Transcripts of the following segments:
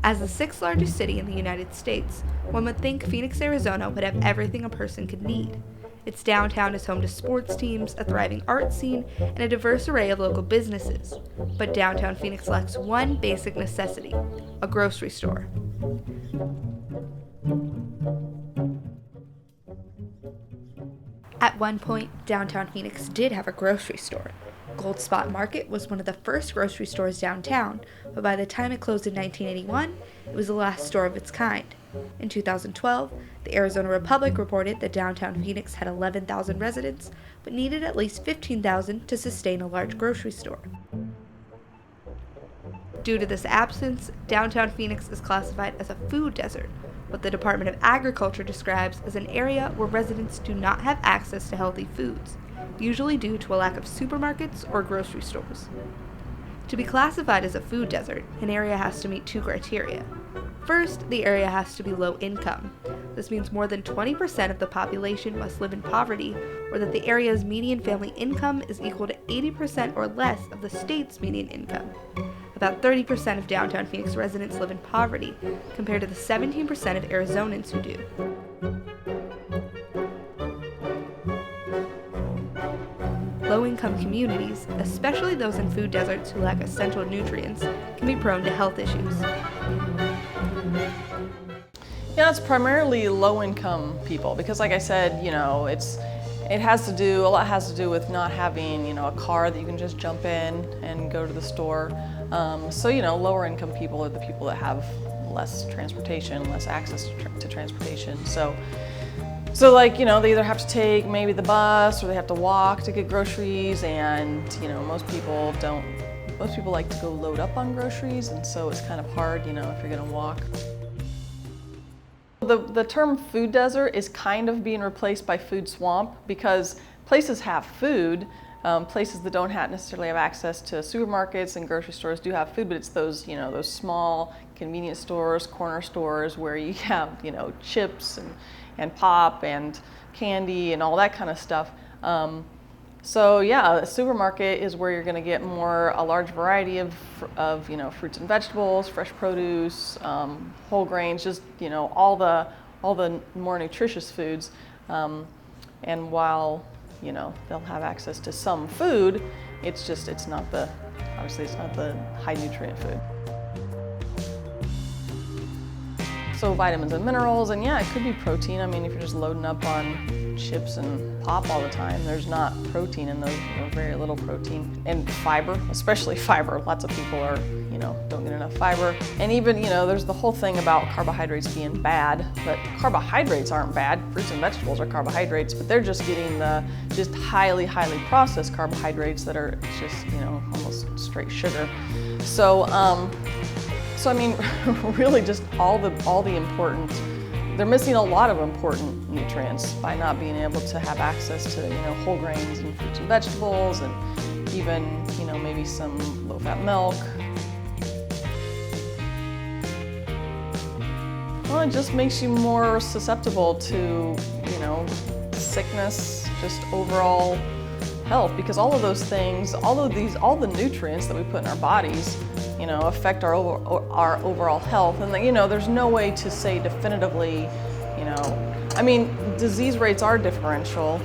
As the sixth largest city in the United States, one would think Phoenix, Arizona would have everything a person could need. Its downtown is home to sports teams, a thriving art scene, and a diverse array of local businesses. But downtown Phoenix lacks one basic necessity: a grocery store. At one point, downtown Phoenix did have a grocery store. Gold Spot Market was one of the first grocery stores downtown, but by the time it closed in 1981, it was the last store of its kind. In 2012, the Arizona Republic reported that downtown Phoenix had 11,000 residents, but needed at least 15,000 to sustain a large grocery store. Due to this absence, downtown Phoenix is classified as a food desert, what the Department of Agriculture describes as an area where residents do not have access to healthy foods, usually due to a lack of supermarkets or grocery stores. To be classified as a food desert, an area has to meet two criteria. First, the area has to be low income. This means more than 20% of the population must live in poverty, or that the area's median family income is equal to 80% or less of the state's median income. About 30% of downtown Phoenix residents live in poverty, compared to the 17% of Arizonans who do. Low-income communities, especially those in food deserts who lack essential nutrients, can be prone to health issues. Yeah, it's primarily low-income people because, like I said, a lot has to do with not having, a car that you can just jump in and go to the store. Lower income people are the people that have less transportation, less access to transportation. So they either have to take maybe the bus or they have to walk to get groceries, and most people like to go load up on groceries, and so it's kind of hard, if you're gonna walk. The term food desert is kind of being replaced by food swamp because places have food. Places that don't necessarily have access to supermarkets and grocery stores do have food, but it's those small convenience stores, corner stores where you have chips and pop and candy and all that kind of stuff. A supermarket is where you're going to get a large variety of fruits and vegetables, fresh produce, whole grains, just all the more nutritious foods. And while they'll have access to some food, it's not the high nutrient food. So vitamins and minerals, and it could be protein. I mean, if you're just loading up on chips and pop all the time, there's not protein in those, very little protein. And fiber, especially fiber. Lots of people don't get enough fiber. And even, there's the whole thing about carbohydrates being bad, but carbohydrates aren't bad. Fruits and vegetables are carbohydrates, but they're just getting the highly, highly processed carbohydrates that are just, almost straight sugar. So I mean, really just all the important, they're missing a lot of important nutrients by not being able to have access to, whole grains and fruits and vegetables, and even, maybe some low-fat milk. Well, it just makes you more susceptible to, sickness, just overall health, because all of those things, all the nutrients that we put in our bodies, affect our overall health. And there's no way to say definitively, I mean, disease rates are differential.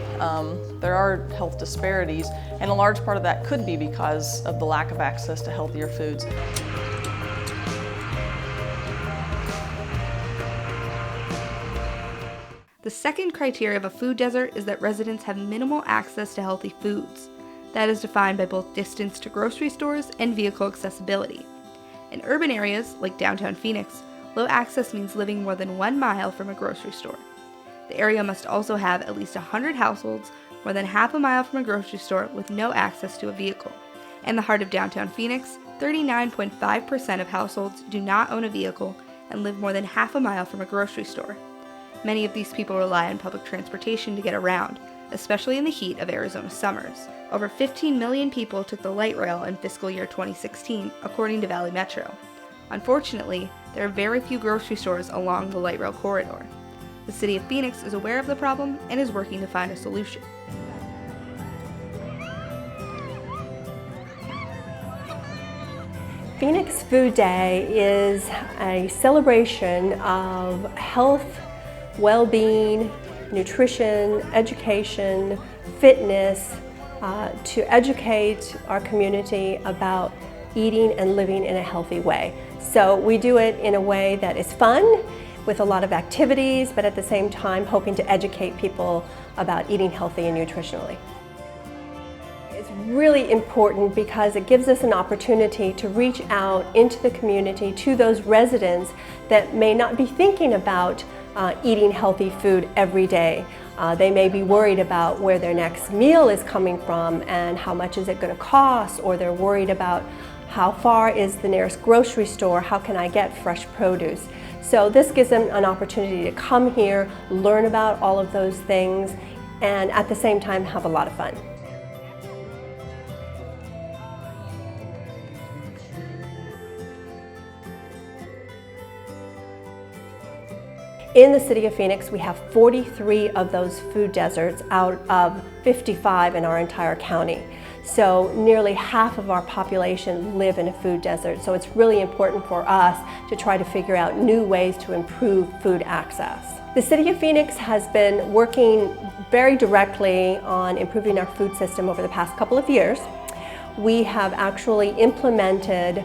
There are health disparities, and a large part of that could be because of the lack of access to healthier foods. The second criteria of a food desert is that residents have minimal access to healthy foods. That is defined by both distance to grocery stores and vehicle accessibility. In urban areas, like downtown Phoenix, low access means living more than 1 mile from a grocery store. The area must also have at least 100 households more than half a mile from a grocery store with no access to a vehicle. In the heart of downtown Phoenix, 39.5% of households do not own a vehicle and live more than half a mile from a grocery store. Many of these people rely on public transportation to get around, especially in the heat of Arizona's summers. Over 15 million people took the light rail in fiscal year 2016, according to Valley Metro. Unfortunately, there are very few grocery stores along the light rail corridor. The city of Phoenix is aware of the problem and is working to find a solution. Phoenix Food Day is a celebration of health, well-being, nutrition, education, fitness, to educate our community about eating and living in a healthy way. So we do it in a way that is fun, with a lot of activities, but at the same time hoping to educate people about eating healthy and nutritionally. It's really important because it gives us an opportunity to reach out into the community to those residents that may not be thinking about eating healthy food every day. They may be worried about where their next meal is coming from and how much is it going to cost, or they're worried about how far is the nearest grocery store, how can I get fresh produce. So this gives them an opportunity to come here, learn about all of those things, and at the same time have a lot of fun. In the city of Phoenix, we have 43 of those food deserts out of 55 in our entire county. So nearly half of our population live in a food desert. So it's really important for us to try to figure out new ways to improve food access. The city of Phoenix has been working very directly on improving our food system over the past couple of years. We have actually implemented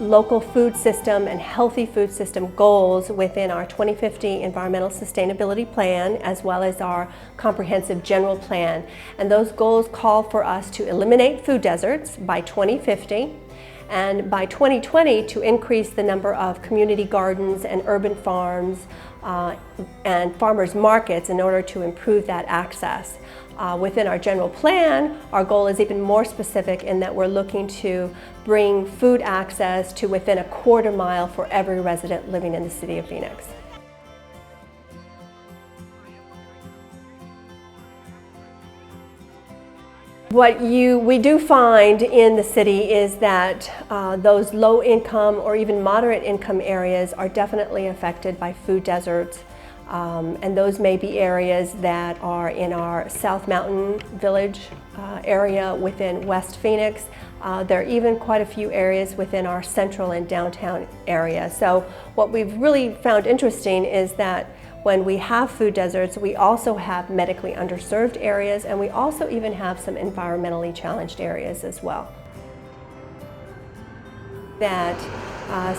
local food system and healthy food system goals within our 2050 Environmental Sustainability Plan, as well as our comprehensive general plan. And those goals call for us to eliminate food deserts by 2050, and by 2020 to increase the number of community gardens and urban farms and farmers markets in order to improve that access. Within our general plan, our goal is even more specific in that we're looking to bring food access to within a quarter mile for every resident living in the city of Phoenix. What we do find in the city is that those low income or even moderate income areas are definitely affected by food deserts. And those may be areas that are in our South Mountain Village area within West Phoenix. There are even quite a few areas within our central and downtown area. So what we've really found interesting is that when we have food deserts, we also have medically underserved areas, and we also even have some environmentally challenged areas as well. That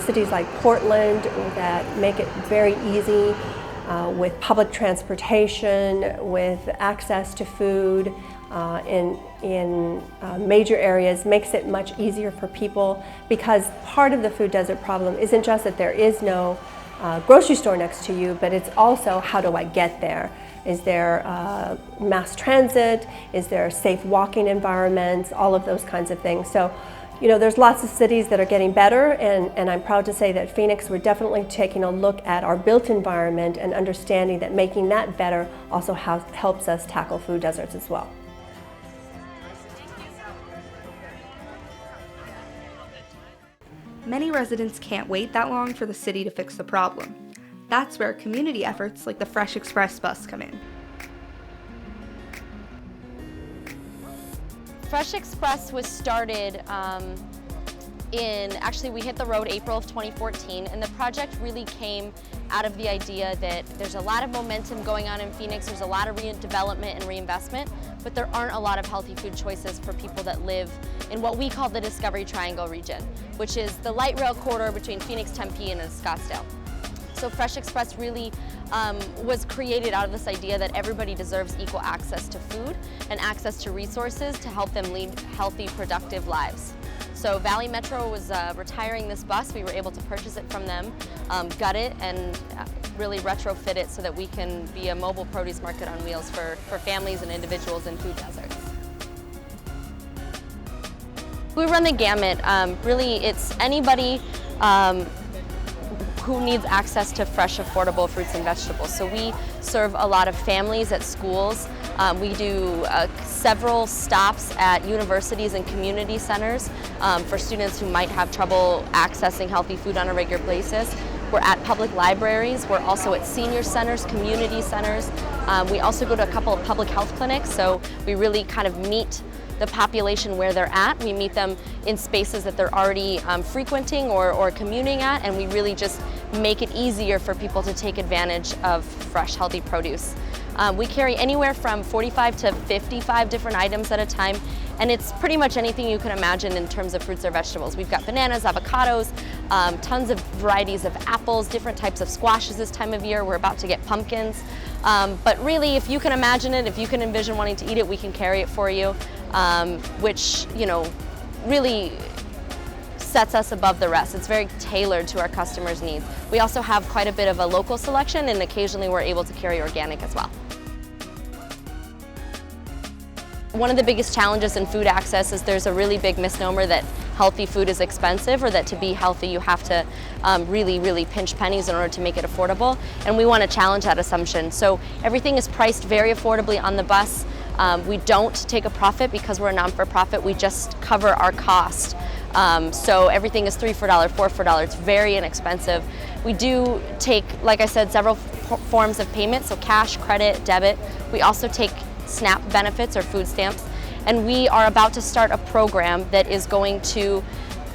cities like Portland that make it very easy with public transportation, with access to food in major areas, makes it much easier for people, because part of the food desert problem isn't just that there is no grocery store next to you, but it's also, how do I get there? Is there mass transit? Is there safe walking environments? All of those kinds of things. So, you know, there's lots of cities that are getting better, and I'm proud to say that Phoenix, we're definitely taking a look at our built environment and understanding that making that better also helps us tackle food deserts as well. Many residents can't wait that long for the city to fix the problem. That's where community efforts like the Fresh Express bus come in. Fresh Express was started actually we hit the road April of 2014, and the project really came out of the idea that there's a lot of momentum going on in Phoenix, there's a lot of redevelopment and reinvestment, but there aren't a lot of healthy food choices for people that live in what we call the Discovery Triangle region, which is the light rail corridor between Phoenix, Tempe, and Scottsdale. So Fresh Express really was created out of this idea that everybody deserves equal access to food and access to resources to help them lead healthy, productive lives. So Valley Metro was retiring this bus. We were able to purchase it from them, gut it, and really retrofit it so that we can be a mobile produce market on wheels for families and individuals in food deserts. We run the gamut. Really, it's anybody who needs access to fresh, affordable fruits and vegetables. So we serve a lot of families at schools. We do several stops at universities and community centers for students who might have trouble accessing healthy food on a regular basis. We're at public libraries. We're also at senior centers, community centers. We also go to a couple of public health clinics, so we really kind of meet the population where they're at. We meet them in spaces that they're already frequenting or commuting at, and we really just make it easier for people to take advantage of fresh, healthy produce. We carry anywhere from 45 to 55 different items at a time, and it's pretty much anything you can imagine in terms of fruits or vegetables. We've got bananas, avocados, tons of varieties of apples, different types of squashes this time of year. We're about to get pumpkins. But really, if you can imagine it, if you can envision wanting to eat it, we can carry it for you, which, you know, really sets us above the rest. It's very tailored to our customers' needs. We also have quite a bit of a local selection, and occasionally we're able to carry organic as well. One of the biggest challenges in food access is there's a really big misnomer that healthy food is expensive, or that to be healthy you have to really pinch pennies in order to make it affordable, and we want to challenge that assumption. So everything is priced very affordably on the bus. We don't take a profit because we're a non-for-profit, we just cover our cost. So everything is 3 for $1, 4 for $1. It's very inexpensive. We do take, like I said, several forms of payment, so cash, credit, debit. We also take SNAP benefits or food stamps, and we are about to start a program that is going to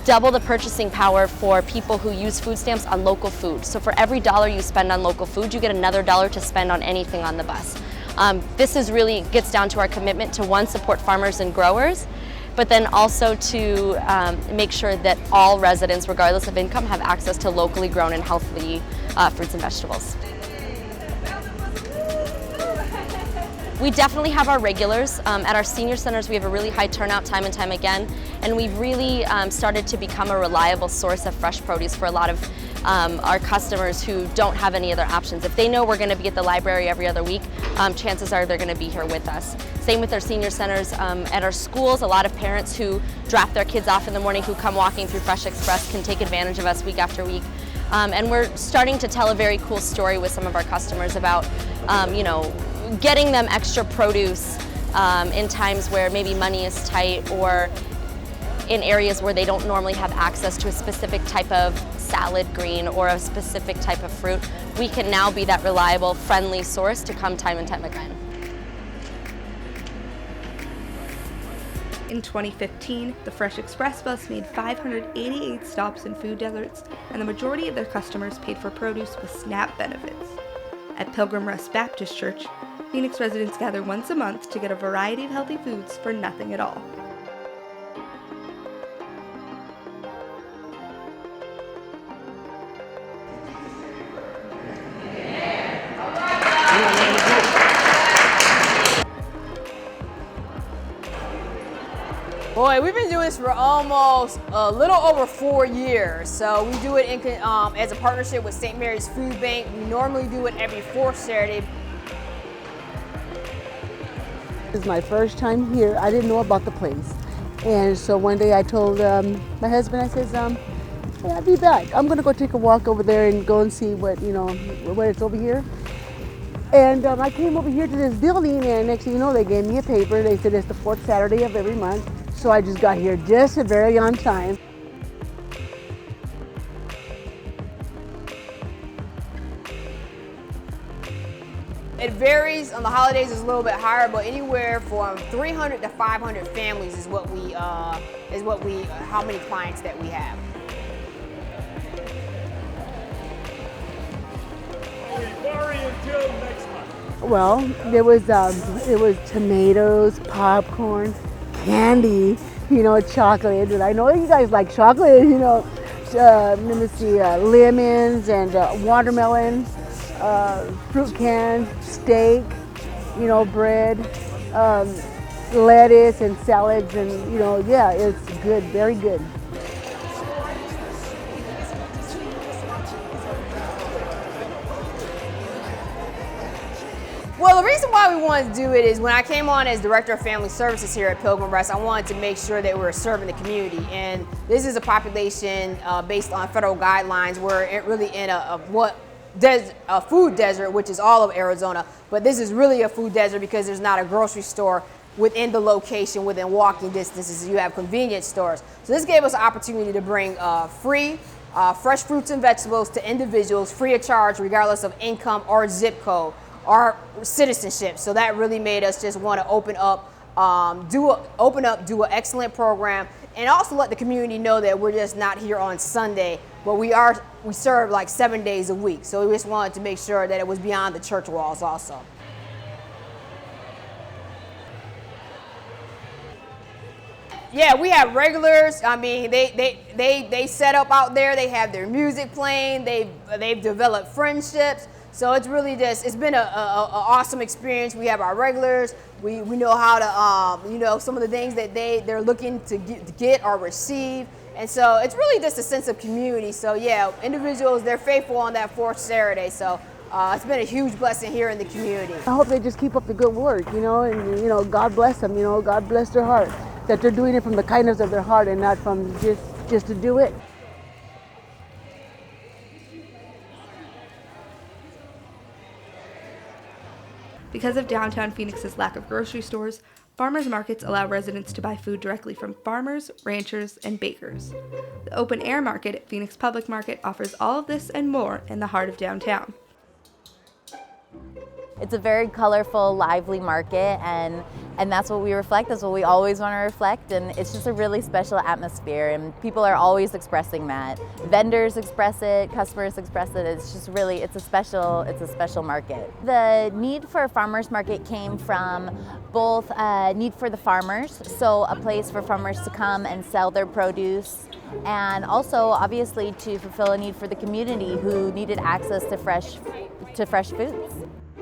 double the purchasing power for people who use food stamps on local food. So for every $1 you spend on local food, you get another $1 to spend on anything on the bus. This is really gets down to our commitment to, one, support farmers and growers, but then also to make sure that all residents, regardless of income, have access to locally grown and healthy fruits and vegetables. We definitely have our regulars. At our senior centers, we have a really high turnout time and time again, and we've really started to become a reliable source of fresh produce for a lot of our customers who don't have any other options. If they know we're going to be at the library every other week, chances are they're going to be here with us. Same with our senior centers. At our schools, a lot of parents who drop their kids off in the morning who come walking through Fresh Express can take advantage of us week after week. And we're starting to tell a very cool story with some of our customers about, you know, getting them extra produce in times where maybe money is tight, or in areas where they don't normally have access to a specific type of salad green or a specific type of fruit. We can now be that reliable, friendly source to come time and time again. In 2015, the Fresh Express bus made 588 stops in food deserts, and the majority of their customers paid for produce with SNAP benefits. At Pilgrim Rest Baptist Church, Phoenix residents gather once a month to get a variety of healthy foods for nothing at all. Boy, we've been doing this for almost a little over 4 years. So we do it in, as a partnership with St. Mary's Food Bank. We normally do it every 4th Saturday. This is my first time here. I didn't know about the place. And so one day I told my husband, I says, hey, I'll be back. I'm gonna go take a walk over there and go and see what, you know, what it's over here. And I came over here to this building, and next thing you know, they gave me a paper. They said it's the 4th Saturday of every month. So I just got here just very on time. It varies. On the holidays, it's a little bit higher, but anywhere from 300 to 500 families is what we how many clients that we have. Until next month. Well, it was tomatoes, popcorn, candy, you know, chocolate. And I know you guys like chocolate, you know. Let me see, lemons and watermelon, fruit cans, steak, you know, bread, lettuce and salads, and you know, yeah, it's good, very good. Well, the reason why we wanted to do it is when I came on as Director of Family Services here at Pilgrim Rest, I wanted to make sure that we were serving the community. And this is a population based on federal guidelines. We're really in a food desert, which is all of Arizona. But this is really a food desert because there's not a grocery store within the location, within walking distances. You have convenience stores. So this gave us an opportunity to bring free fresh fruits and vegetables to individuals free of charge, regardless of income or zip code or citizenship. So that really made us just want to open up open up, do an excellent program, and also let the community know that we're just not here on Sunday, but we serve like 7 days a week. So we just wanted to make sure that it was beyond the church walls also. Yeah, we have regulars. I mean, they set up out there. They have their music playing. They've developed friendships. So it's really it's been an awesome experience. We have our regulars. We know how to, some of the things that they're looking to get or receive. And so it's really just a sense of community. So yeah, individuals, they're faithful on that fourth Saturday. So it's been a huge blessing here in the community. I hope they just keep up the good work, and God bless them, God bless their heart, that they're doing it from the kindness of their heart and not from just to do it. Because of downtown Phoenix's lack of grocery stores, farmers markets allow residents to buy food directly from farmers, ranchers, and bakers. The open air market at Phoenix Public Market offers all of this and more in the heart of downtown. It's a very colorful, lively market, and that's what we reflect. That's what we always want to reflect, and it's just a really special atmosphere, and people are always expressing that. Vendors express it, customers express it. It's just really, it's a special market. The need for a farmers market came from both a need for the farmers, so a place for farmers to come and sell their produce, and also obviously to fulfill a need for the community who needed access to fresh foods.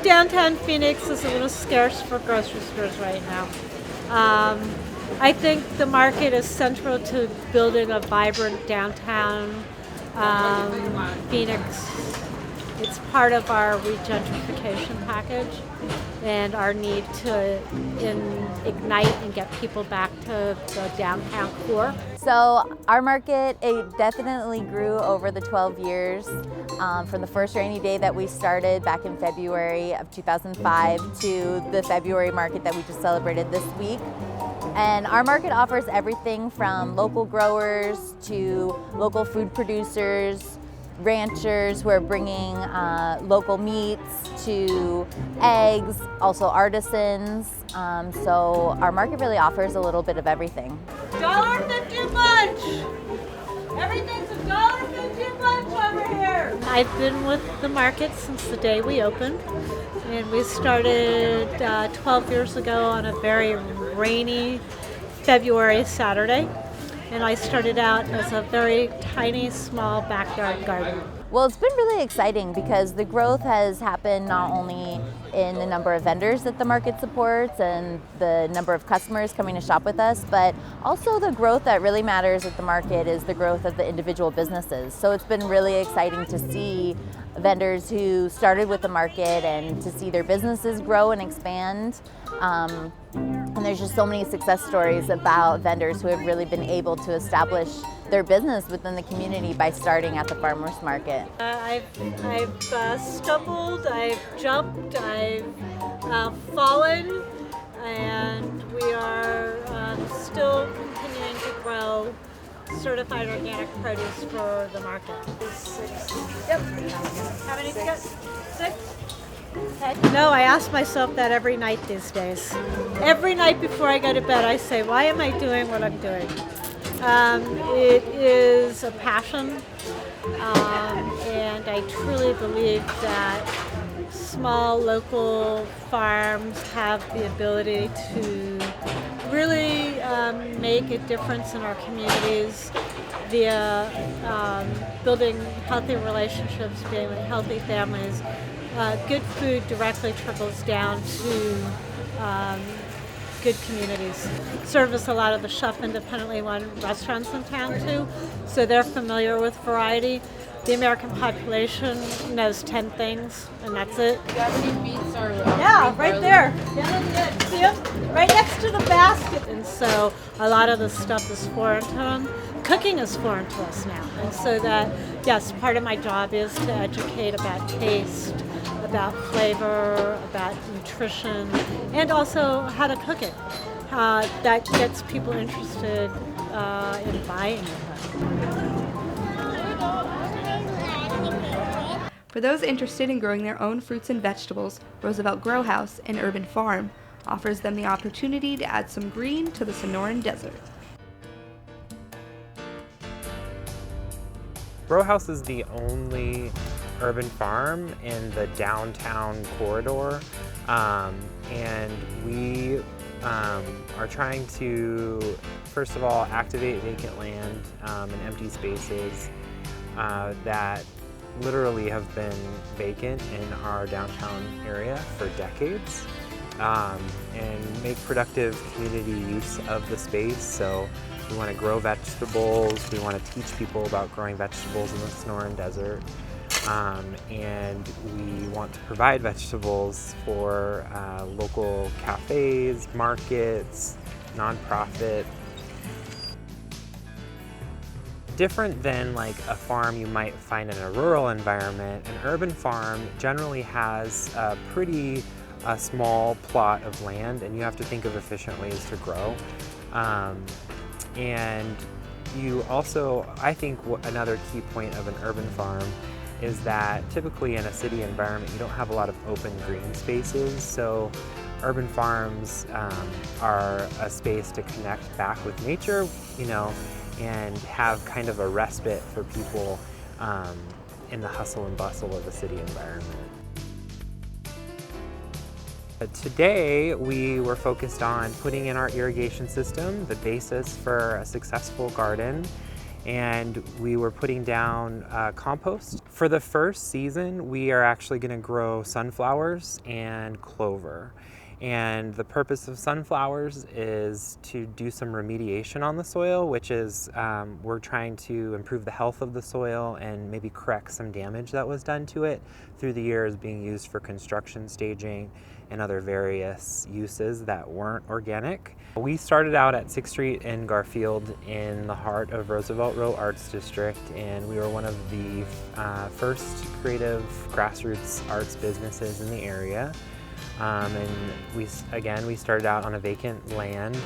Downtown Phoenix is a little scarce for grocery stores right now. I think the market is central to building a vibrant downtown Phoenix. It's part of our regentrification package and our need to ignite and get people back to the downtown core. So our market, it definitely grew over the 12 years, from the first rainy day that we started back in February of 2005 to the February market that we just celebrated this week. And our market offers everything from local growers to local food producers, ranchers who are bringing local meats to eggs, also artisans. So our market really offers a little bit of everything. $1.50 lunch! Everything's $1.50 lunch over here! I've been with the market since the day we opened, and we started 12 years ago on a very rainy February Saturday. And I started out as a very tiny, small backyard garden. Well, it's been really exciting because the growth has happened not only in the number of vendors that the market supports and the number of customers coming to shop with us, but also the growth that really matters at the market is the growth of the individual businesses. So it's been really exciting to see vendors who started with the market and to see their businesses grow and expand. And there's just so many success stories about vendors who have really been able to establish their business within the community by starting at the farmers market. I've stumbled, I've jumped, I've fallen, and we are still continuing to grow certified organic produce for the market. 6. Yep. How many? 6? No, I ask myself that every night these days. Every night before I go to bed, I say, why am I doing what I'm doing? It is a passion, and I truly believe that small local farms have the ability to really make a difference in our communities via building healthy relationships, being with healthy families. Good food directly trickles down to good communities. Service a lot of the chef independently run restaurants in town too, so they're familiar with variety. The American population knows 10 things, and that's it. Do you have any beets or yeah, right there. Yeah, see them? Right next to the basket. And so a lot of the stuff is foreign to them. Cooking is foreign to us now, and so that, yes, part of my job is to educate about taste, about flavor, about nutrition, and also how to cook it. That gets people interested in buying it. For those interested in growing their own fruits and vegetables, Roosevelt Grow House, an urban farm, offers them the opportunity to add some green to the Sonoran Desert. Row House is the only urban farm in the downtown corridor, and we are trying to, first of all, activate vacant land and empty spaces that literally have been vacant in our downtown area for decades, and make productive community use of the space. So we want to grow vegetables, we want to teach people about growing vegetables in the Sonoran Desert, and we want to provide vegetables for local cafes, markets, nonprofit. Different than like a farm you might find in a rural environment, an urban farm generally has a pretty small plot of land, and you have to think of efficient ways to grow. And you also, I think another key point of an urban farm is that typically in a city environment you don't have a lot of open green spaces, so urban farms are a space to connect back with nature, and have kind of a respite for people in the hustle and bustle of a city environment. Today we were focused on putting in our irrigation system, the basis for a successful garden, and we were putting down compost. For the first season we are actually going to grow sunflowers and clover. And the purpose of sunflowers is to do some remediation on the soil, which is we're trying to improve the health of the soil and maybe correct some damage that was done to it through the years, being used for construction staging and other various uses that weren't organic. We started out at 6th Street in Garfield in the heart of Roosevelt Row Arts District, and we were one of the first creative grassroots arts businesses in the area. And we started out on a vacant land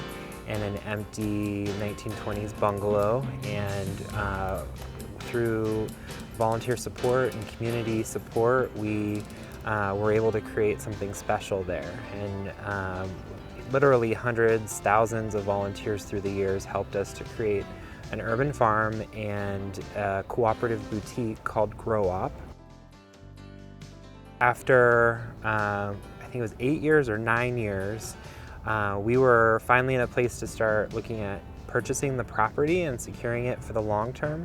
in an empty 1920s bungalow, and through volunteer support and community support, we were able to create something special there. And literally hundreds, thousands of volunteers through the years helped us to create an urban farm and a cooperative boutique called Grow Op. After I think it was 8 years or 9 years, we were finally in a place to start looking at purchasing the property and securing it for the long term.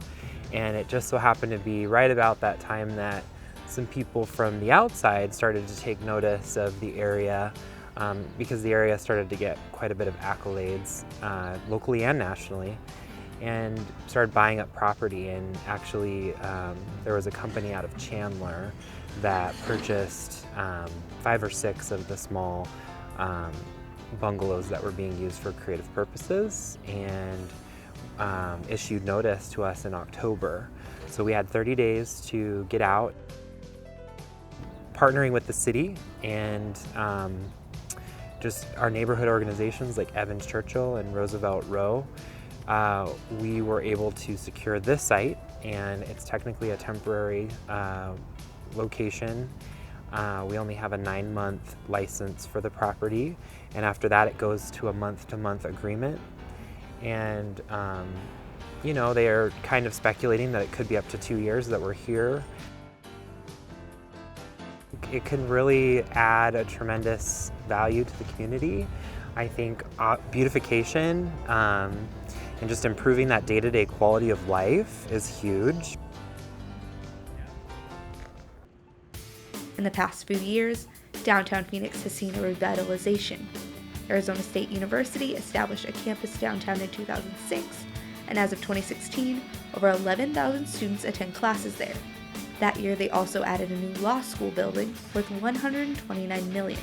And it just so happened to be right about that time that some people from the outside started to take notice of the area, because the area started to get quite a bit of accolades locally and nationally, and started buying up property. And actually there was a company out of Chandler that purchased 5 or 6 of the small bungalows that were being used for creative purposes, and issued notice to us in October. So we had 30 days to get out. Partnering with the city and just our neighborhood organizations like Evans Churchill and Roosevelt Row, we were able to secure this site, and it's technically a temporary location. We only have a 9-month license for the property, and after that it goes to a month-to-month agreement. And they are kind of speculating that it could be up to 2 years that we're here. It can really add a tremendous value to the community. I think beautification and just improving that day-to-day quality of life is huge. In the past few years, downtown Phoenix has seen a revitalization. Arizona State University established a campus downtown in 2006, and as of 2016, over 11,000 students attend classes there. That year, they also added a new law school building worth $129 million.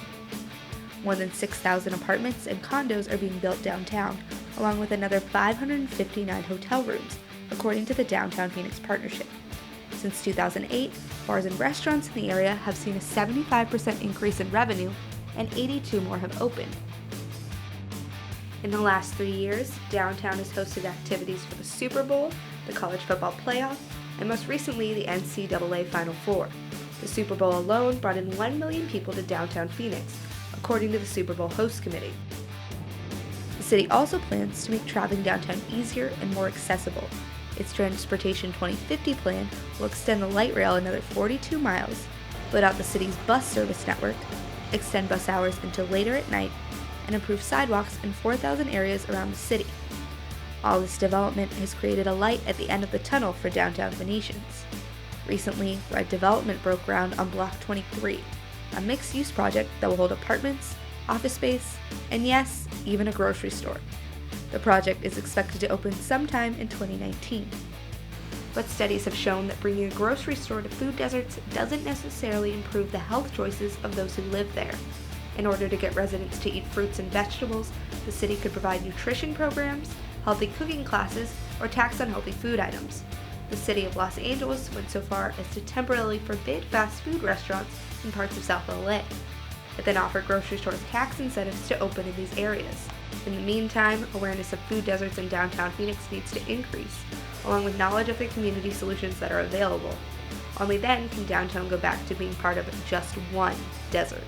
More than 6,000 apartments and condos are being built downtown, along with another 559 hotel rooms, according to the Downtown Phoenix Partnership. Since 2008, bars and restaurants in the area have seen a 75% increase in revenue, and 82 more have opened. In the last 3 years, downtown has hosted activities for the Super Bowl, the college football playoff, and most recently the NCAA Final Four. The Super Bowl alone brought in 1 million people to downtown Phoenix, a according to the Super Bowl host committee. The city also plans to make traveling downtown easier and more accessible. Its Transportation 2050 plan will extend the light rail another 42 miles, build out the city's bus service network, extend bus hours until later at night, and improve sidewalks in 4,000 areas around the city. All this development has created a light at the end of the tunnel for downtown Venetians. Recently, Red Development broke ground on Block 23, a mixed-use project that will hold apartments, office space, and yes, even a grocery store. The project is expected to open sometime in 2019. But studies have shown that bringing a grocery store to food deserts doesn't necessarily improve the health choices of those who live there. In order to get residents to eat fruits and vegetables, the city could provide nutrition programs, healthy cooking classes, or tax unhealthy food items. The city of Los Angeles went so far as to temporarily forbid fast food restaurants in parts of South LA. It then offered grocery stores tax incentives to open in these areas. In the meantime, awareness of food deserts in downtown Phoenix needs to increase, along with knowledge of the community solutions that are available. Only then can downtown go back to being part of just one desert.